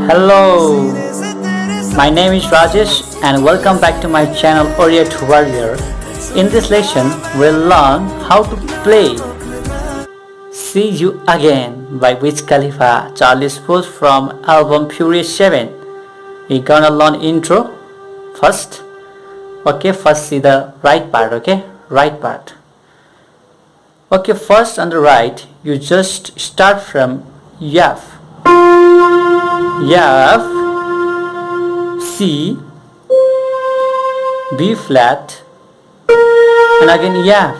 Hello, my name is Rajesh and welcome back to my channel Worrier To Warrior. In this lesson, we'll learn how to play See You Again by Wiz Khalifa Charlie Puth from album Furious 7. We're gonna learn intro first. Okay, first see the right part, okay? Right part. Okay, first on the right, you just start from F. F, C, B flat, and again F.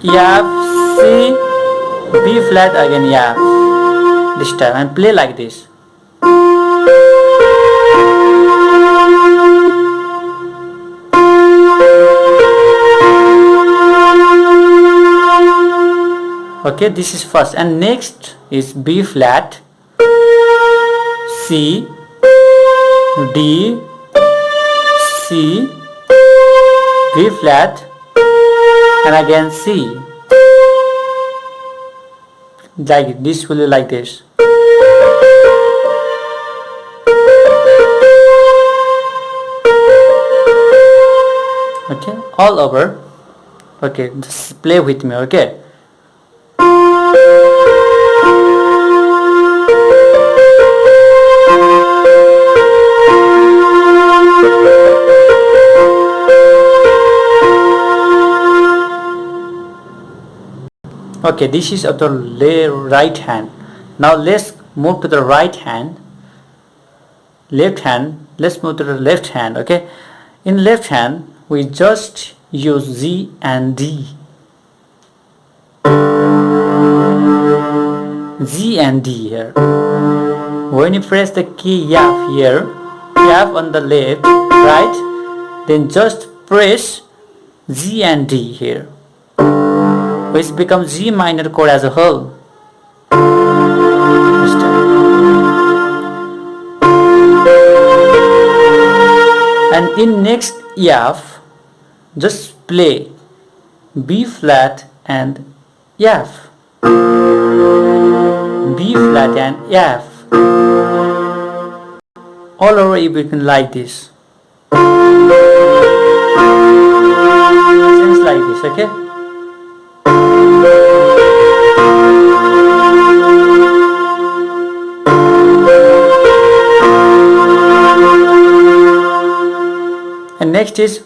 F, C, B flat, again F. This time and play like this. Okay, this is first, and next is B flat, C, D, C, B flat, and again C. Like this will be like this. Okay, all over. Okay, just play with me, okay? Okay, this is of the right hand. Now let's move to the right hand. Left hand, let's move to the left hand, okay? In left hand, we just use Z and D. Z and D here. When you press the key F here, F on the left, right, then just press Z and D here, which becomes G minor chord as a whole. And in next F, just play B flat and F. B flat and F. All over you can like this. Things like this, okay? And next is,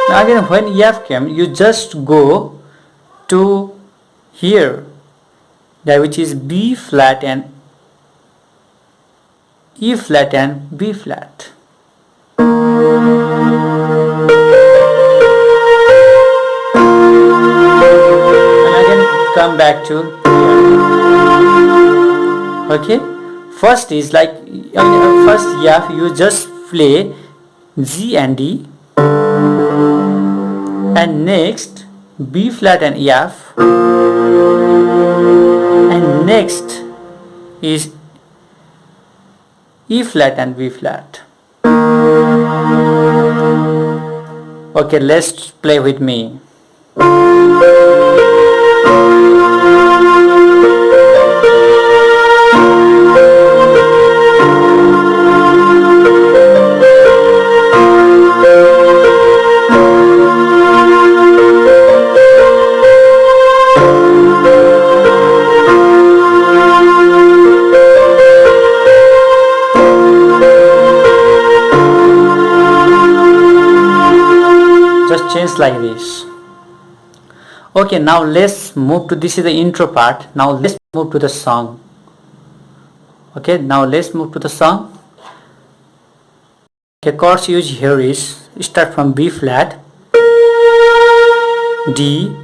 now again when F came, you just go to here, that which is B flat and E flat and B flat. And again come back to here. Okay, first is like first F, you just play G and D, and next B flat and F, and next is E flat and B flat. Okay, let's play with me. Just change like this. Okay, now let's move to, this is the intro part. Now let's move to the song. Okay, now let's move to the song. Okay, chords used here is, start from B flat, D,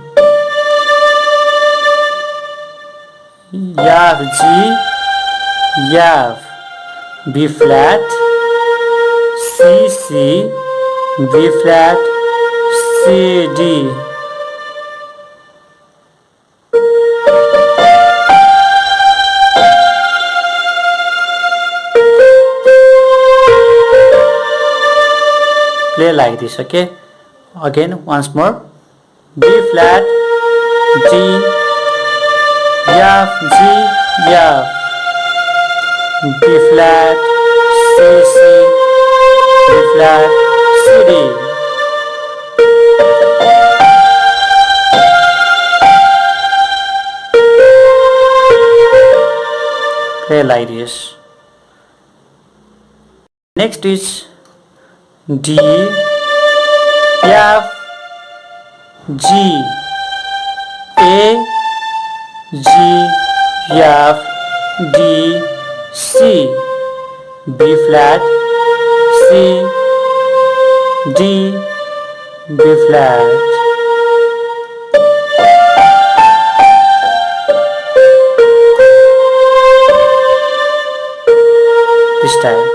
F, G, F, B flat, C, C, B flat, C, D. Play like this, okay? Again, once more. B flat, G, F G F, B flat C C, B flat C D. Play like this. Next is D F G A G F D C, B flat C D, B flat. This time.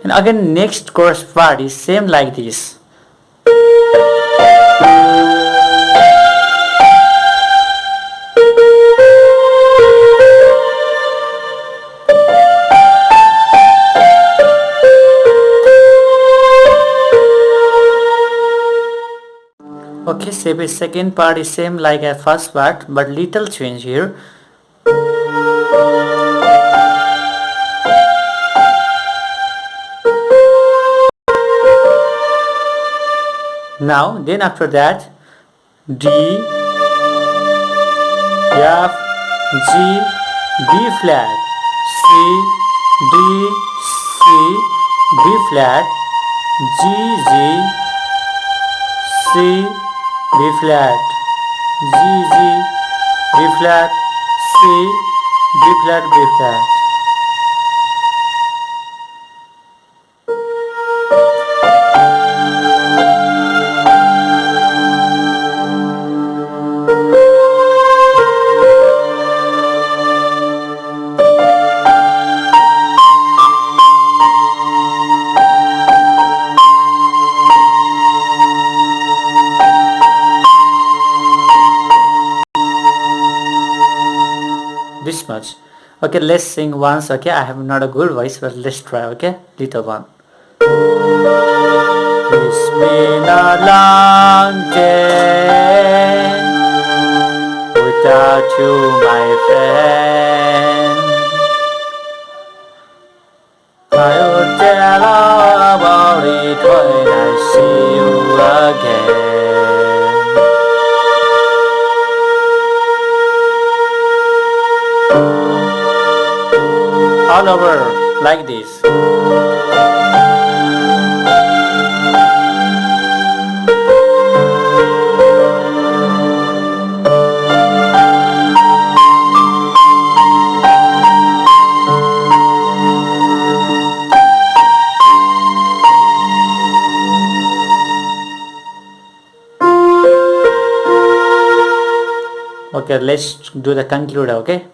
And again next chorus part is same like this. Okay, so second part is same like a first part, but little change here. Now, then after that, D, F, G, B flat, C, D, C, B flat, G, G, C, B flat, G, G, B flat, C, B flat, B flat. This much. Okay, let's sing once. Okay, I have not a good voice, but let's try. Okay, little one. It's been a long day without you, my friend. I will tell all about it when I see you again. All over like this. Okay, let's do the conclude. Okay.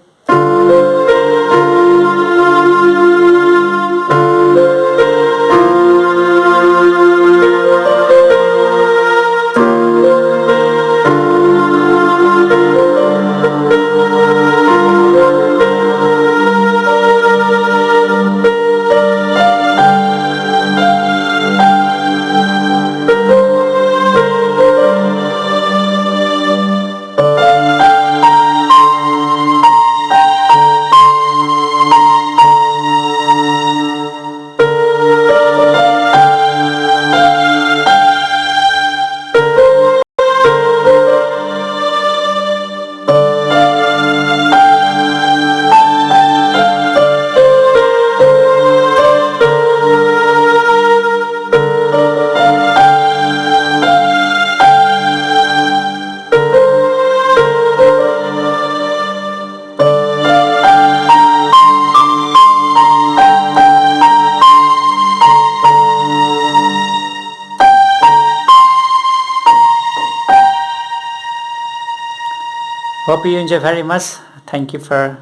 Hope you enjoy very much. Thank you for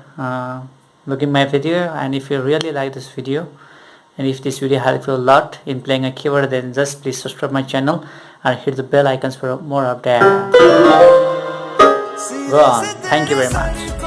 looking my video, and if you really like this video and if this video helped you a lot in playing a keyboard, then just please subscribe my channel and hit the bell icons for more updates. Go on. Thank you very much.